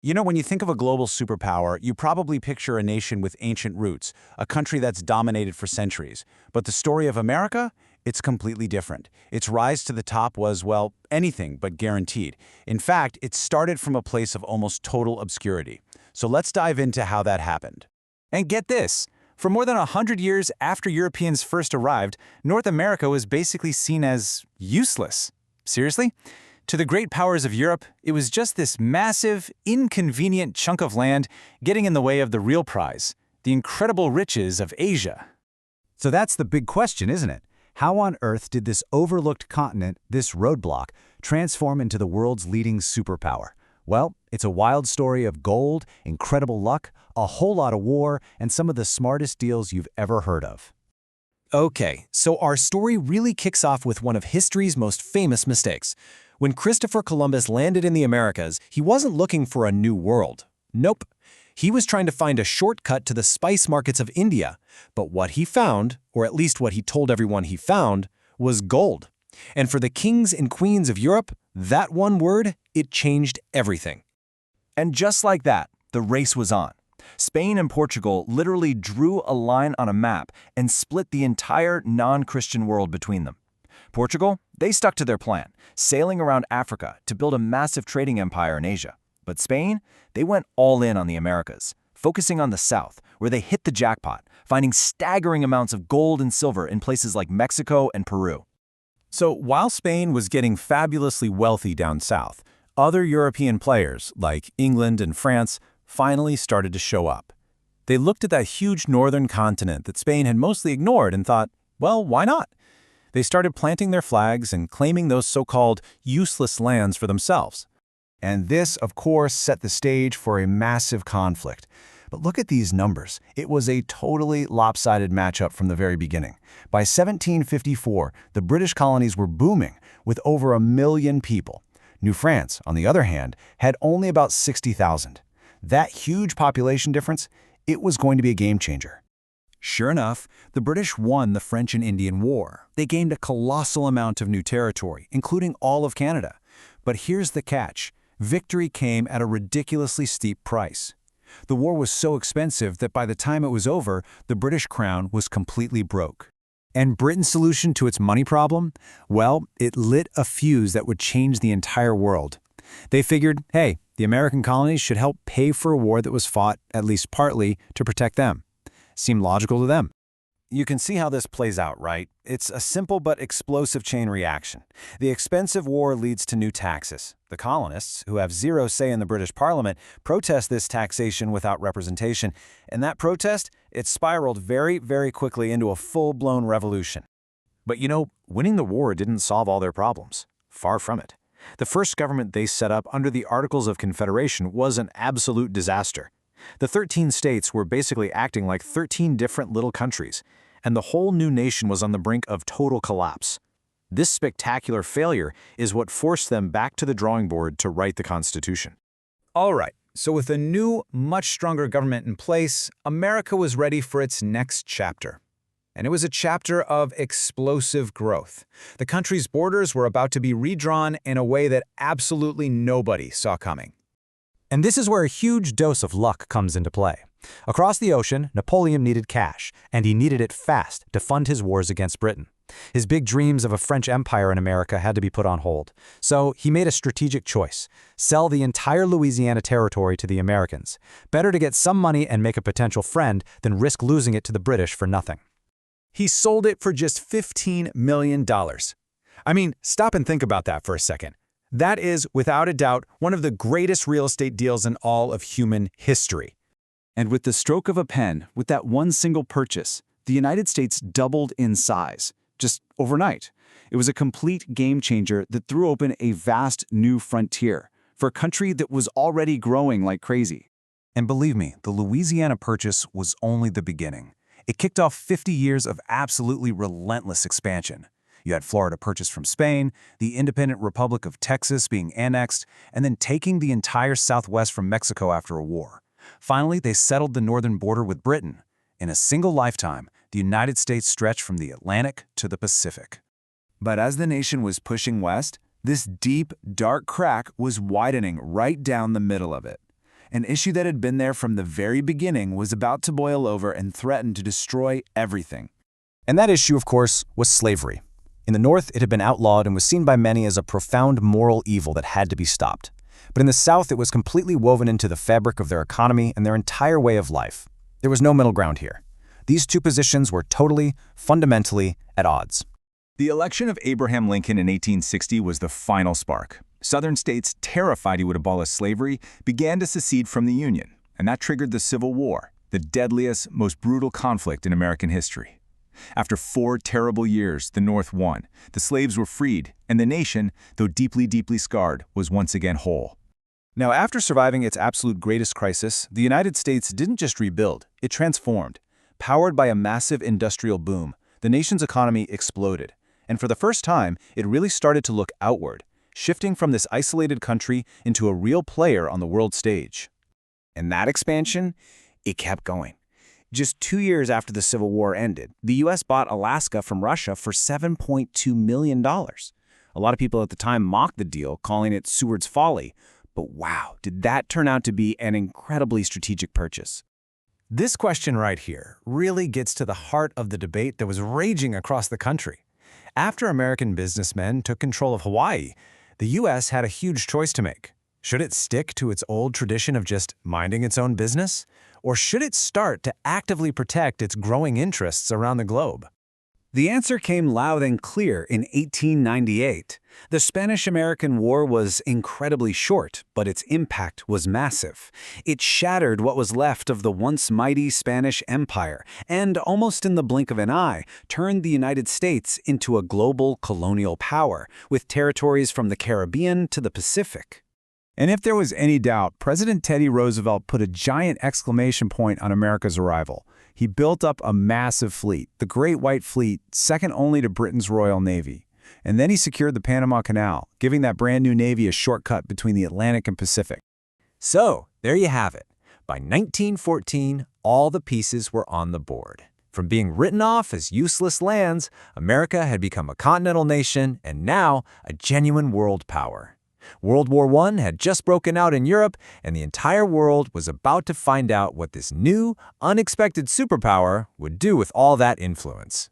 You know, when you think of a global superpower, you probably picture a nation with ancient roots, a country that's dominated for centuries. But the story of America? It's completely different. Its rise to the top was, well, anything but guaranteed. In fact, it started from a place of almost total obscurity. So let's dive into how that happened. And get this, for more than 100 years after Europeans first arrived, North America was basically seen as useless. Seriously? To the great powers of Europe, it was just this massive, inconvenient chunk of land getting in the way of the real prize, the incredible riches of Asia. So that's the big question, isn't it? How on earth did this overlooked continent, this roadblock, transform into the world's leading superpower? Well, it's a wild story of gold, incredible luck, a whole lot of war, and some of the smartest deals you've ever heard of. Okay, so our story really kicks off with one of history's most famous mistakes. When Christopher Columbus landed in the Americas, he wasn't looking for a new world. Nope. He was trying to find a shortcut to the spice markets of India. But what he found, or at least what he told everyone he found, was gold. And for the kings and queens of Europe, that one word, it changed everything. And just like that, the race was on. Spain and Portugal literally drew a line on a map and split the entire non-Christian world between them. Portugal, they stuck to their plan, sailing around Africa to build a massive trading empire in Asia. But Spain, they went all in on the Americas, focusing on the south, where they hit the jackpot, finding staggering amounts of gold and silver in places like Mexico and Peru. So while Spain was getting fabulously wealthy down south, other European players, like England and France, finally started to show up. They looked at that huge northern continent that Spain had mostly ignored and thought, well, why not? They started planting their flags and claiming those so-called useless lands for themselves. And this, of course, set the stage for a massive conflict. But look at these numbers. It was a totally lopsided matchup from the very beginning. By 1754, the British colonies were booming, with over 1 million people. New France, on the other hand, had only about 60,000. That huge population difference, it was going to be a game changer. Sure enough, the British won the French and Indian War. They gained a colossal amount of new territory, including all of Canada. But here's the catch. Victory came at a ridiculously steep price. The war was so expensive that by the time it was over, the British crown was completely broke. And Britain's solution to its money problem? Well, it lit a fuse that would change the entire world. They figured, hey, the American colonies should help pay for a war that was fought, at least partly, to protect them. Seemed logical to them. You can see how this plays out, right? It's a simple but explosive chain reaction. The expensive war leads to new taxes. The colonists, who have zero say in the British Parliament, protest this taxation without representation. And that protest, it spiraled very, very quickly into a full-blown revolution. But you know, winning the war didn't solve all their problems. Far from it. The first government they set up under the Articles of Confederation was an absolute disaster. The 13 states were basically acting like 13 different little countries, and the whole new nation was on the brink of total collapse. This spectacular failure is what forced them back to the drawing board to write the Constitution. All right, so with a new, much stronger government in place, America was ready for its next chapter. And it was a chapter of explosive growth. The country's borders were about to be redrawn in a way that absolutely nobody saw coming. And this is where a huge dose of luck comes into play. Across the ocean, Napoleon needed cash, and he needed it fast to fund his wars against Britain. His big dreams of a French empire in America had to be put on hold. So he made a strategic choice: sell the entire Louisiana territory to the Americans. Better to get some money and make a potential friend than risk losing it to the British for nothing. He sold it for just $15 million. I mean, stop and think about that for a second. That is, without a doubt, one of the greatest real estate deals in all of human history. And with the stroke of a pen, with that one single purchase, the United States doubled in size, just overnight. It was a complete game changer that threw open a vast new frontier for a country that was already growing like crazy. And believe me, the Louisiana Purchase was only the beginning. It kicked off 50 years of absolutely relentless expansion. You had Florida purchased from Spain, the independent Republic of Texas being annexed, and then taking the entire Southwest from Mexico after a war. Finally, they settled the northern border with Britain. In a single lifetime, the United States stretched from the Atlantic to the Pacific. But as the nation was pushing west, this deep, dark crack was widening right down the middle of it. An issue that had been there from the very beginning was about to boil over and threaten to destroy everything. And that issue, of course, was slavery. In the North, it had been outlawed and was seen by many as a profound moral evil that had to be stopped. But in the South, it was completely woven into the fabric of their economy and their entire way of life. There was no middle ground here. These two positions were totally, fundamentally at odds. The election of Abraham Lincoln in 1860 was the final spark. Southern states, terrified he would abolish slavery, began to secede from the Union, and that triggered the Civil War, the deadliest, most brutal conflict in American history. After 4 terrible years, the North won. The slaves were freed, and the nation, though deeply, deeply scarred, was once again whole. Now, after surviving its absolute greatest crisis, the United States didn't just rebuild, it transformed. Powered by a massive industrial boom, the nation's economy exploded. And for the first time, it really started to look outward, shifting from this isolated country into a real player on the world stage. And that expansion, it kept going. Just 2 years after the Civil War ended, the U.S. bought Alaska from Russia for $7.2 million. A lot of people at the time mocked the deal, calling it Seward's folly. But wow, did that turn out to be an incredibly strategic purchase. This question right here really gets to the heart of the debate that was raging across the country. After American businessmen took control of Hawaii, the U.S. had a huge choice to make. Should it stick to its old tradition of just minding its own business? Or should it start to actively protect its growing interests around the globe? The answer came loud and clear in 1898. The Spanish-American War was incredibly short, but its impact was massive. It shattered what was left of the once mighty Spanish Empire and, almost in the blink of an eye, turned the United States into a global colonial power, with territories from the Caribbean to the Pacific. And if there was any doubt, President Teddy Roosevelt put a giant exclamation point on America's arrival. He built up a massive fleet, the Great White Fleet, second only to Britain's Royal Navy. And then he secured the Panama Canal, giving that brand new navy a shortcut between the Atlantic and Pacific. So, there you have it. By 1914, all the pieces were on the board. From being written off as useless lands, America had become a continental nation and now a genuine world power. World War I had just broken out in Europe, and the entire world was about to find out what this new, unexpected superpower would do with all that influence.